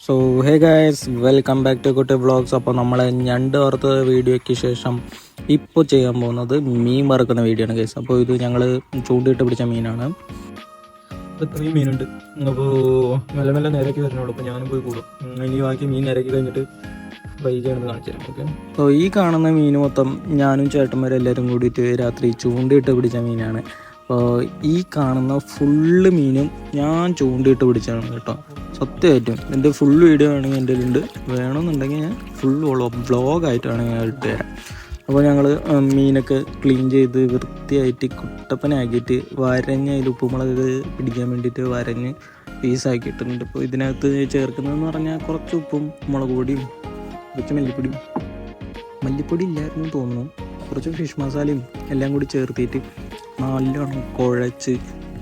So hey guys, welcome back to Kutty vlogs. അപ്പോൾ നമ്മൾ ഞണ്ട് വറുത്ത വീഡിയോയ്ക്ക് ശേഷം ഇപ്പോൾ ചെയ്യാൻ പോകുന്നത് മീൻ വറുക്കുന്ന വീഡിയോ ആണ് ഗൈസ്. അപ്പോൾ ഇത് ഞങ്ങൾ ചൂണ്ടിയിട്ട് പിടിച്ച മീനാണ്. ഇത്രയും മീനുണ്ട്. അപ്പോൾ മെല്ലെ മെല്ലെ നിരക്കി വരണുള്ളൂ. അപ്പോൾ ഞാനും പോയി കൂടും. ഇനി ബാക്കി മീൻ നിരക്കി കഴിഞ്ഞിട്ട് ഫ്രൈ ചെയ്യണമെന്ന് കാണിച്ചു തരാം. ഓക്കെ. അപ്പോൾ ഈ കാണുന്ന മീൻ മൊത്തം ഞാനും ചേട്ടന്മാരെല്ലാവരും കൂടിയിട്ട് രാത്രി ചൂണ്ടിയിട്ട് പിടിച്ച മീനാണ്. അപ്പോൾ ഈ കാണുന്ന ഫുള്ള് മീനും ഞാൻ ചൂണ്ടിയിട്ട് പിടിച്ചതാണ് കേട്ടോ. സത്യമായിട്ടും എൻ്റെ ഫുൾ വീഡിയോ ആണെങ്കിൽ എൻ്റെ ഉണ്ട്, വേണമെന്നുണ്ടെങ്കിൽ ഞാൻ ഫുൾ വ്ളോഗായിട്ടാണ് ഞാൻ ഇട്ട് തരാം. അപ്പോൾ ഞങ്ങൾ മീനൊക്കെ ക്ലീൻ ചെയ്ത് വൃത്തിയായിട്ട് കുട്ടപ്പനാക്കിയിട്ട് വരഞ്ഞ് അതിൽ ഉപ്പുമുളക് പിടിക്കാൻ വേണ്ടിയിട്ട് വരഞ്ഞ് പീസാക്കിയിട്ടുണ്ട്. ഇപ്പോൾ ഇതിനകത്ത് ചേർക്കുന്നതെന്ന് പറഞ്ഞാൽ കുറച്ച് ഉപ്പും മുളക് പൊടിയും കുറച്ച് മല്ലിപ്പൊടി ഇല്ലായിരുന്നു തോന്നുന്നു, കുറച്ച് ഫിഷ് മസാലയും എല്ലാം കൂടി ചേർത്തിട്ട് നല്ലോണം കുഴച്ച്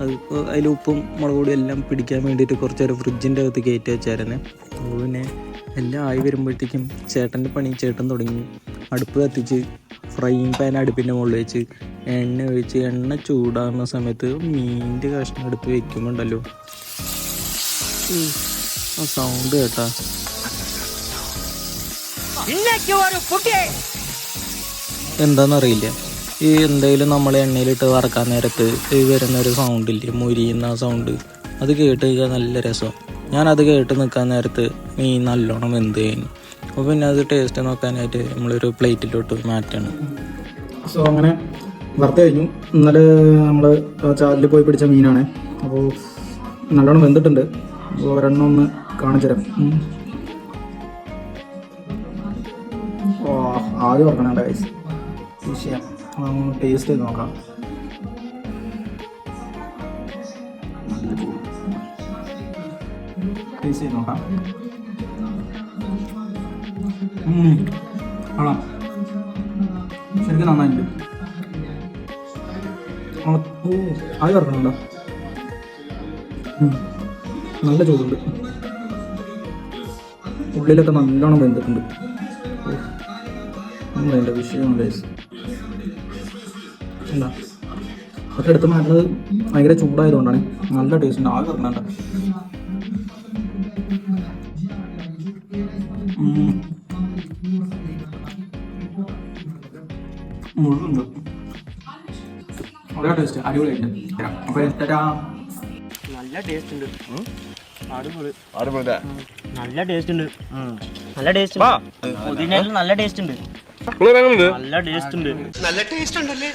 അത് അതിൽ ഉപ്പും മുളക് പൊടിയും എല്ലാം പിടിക്കാൻ വേണ്ടിയിട്ട് കുറച്ച് നേരം ഫ്രിഡ്ജിൻ്റെ അകത്ത് കയറ്റി വെച്ചായിരുന്നു. അപ്പോൾ പിന്നെ എല്ലാം ആയി വരുമ്പോഴത്തേക്കും ചേട്ടൻ്റെ പണി ചേട്ടൻ തുടങ്ങി. അടുപ്പ് കത്തിച്ച് ഫ്രൈയിങ് പാൻ അടുപ്പിൻ്റെ മുകളിൽ വെച്ച് എണ്ണ ഒഴിച്ച് എണ്ണ ചൂടാകുന്ന സമയത്ത് മീനിൻ്റെ കഷ്ണം എടുത്ത് വെക്കുമ്പോണ്ടല്ലോ ആ സൗണ്ട് കേട്ടാ. എന്താണെന്നറിയില്ല, ഈ എന്തെങ്കിലും നമ്മൾ എണ്ണയിലിട്ട് വറക്കാൻ നേരത്ത് വരുന്നൊരു സൗണ്ടില്ലേ, മുരിയുന്ന സൗണ്ട്, അത് കേട്ട് കഴിഞ്ഞാൽ നല്ല രസമാണ്. ഞാനത് കേട്ട് നിൽക്കാൻ നേരത്ത് മീൻ നല്ലോണം വെന്ത് കഴിഞ്ഞു. അപ്പോൾ പിന്നെ അത് ടേസ്റ്റ് നോക്കാനായിട്ട് നമ്മളൊരു പ്ലേറ്റിലോട്ട് മാറ്റണം. സോ അങ്ങനെ വറുത്ത് കഴിഞ്ഞു. ഇന്നലെ നമ്മൾ ചാലിൽ പോയി പിടിച്ച മീനാണ്. അപ്പോൾ നല്ലോണം വെന്തിട്ടുണ്ട്. അപ്പോൾ ഒരെണ്ണം ഒന്ന് കാണിച്ചു തരാം. ആദ്യം ഓർക്കണം ഗൈസ്, വിഷയം ടേസ്റ്റ് ചെയ്ത് നോക്കാം. ടേസ്റ്റ് ചെയ്ത് നോക്കാം. ആണോ, ശരിക്കും നന്നായിട്ടുണ്ട്. ആദ്യം ഓർക്കണുണ്ടോ, നല്ല ചൂടുണ്ട്, ഉള്ളിലൊക്കെ നല്ലോണം വെന്തിട്ടുണ്ട്. എൻ്റെ വിഷയം ഗൈസ് എന്താ ഒക്കെ എടുത്ത് മാറ്റുന്നത് ഭയങ്കര ചൂടായതുകൊണ്ടാണ്. നല്ല ടേസ്റ്റ് ഉണ്ട്. ആകെ പറഞ്ഞണ്ട മുഴുണ്ട്, വളരെ ടേസ്റ്റ്, അടിപൊളിയായിട്ട്. അപ്പോൾ നല്ല ടേസ്റ്റ് ഉണ്ട്, നല്ല ടേസ്റ്റ് ഉണ്ട്, നല്ല ടേസ്റ്റ് പുതിനയിൽ നല്ല ടേസ്റ്റ് ഉണ്ട്, നല്ല ടേസ്റ്റ് ഉണ്ട്, നല്ല ടേസ്റ്റ് ഉണ്ടല്ലേ.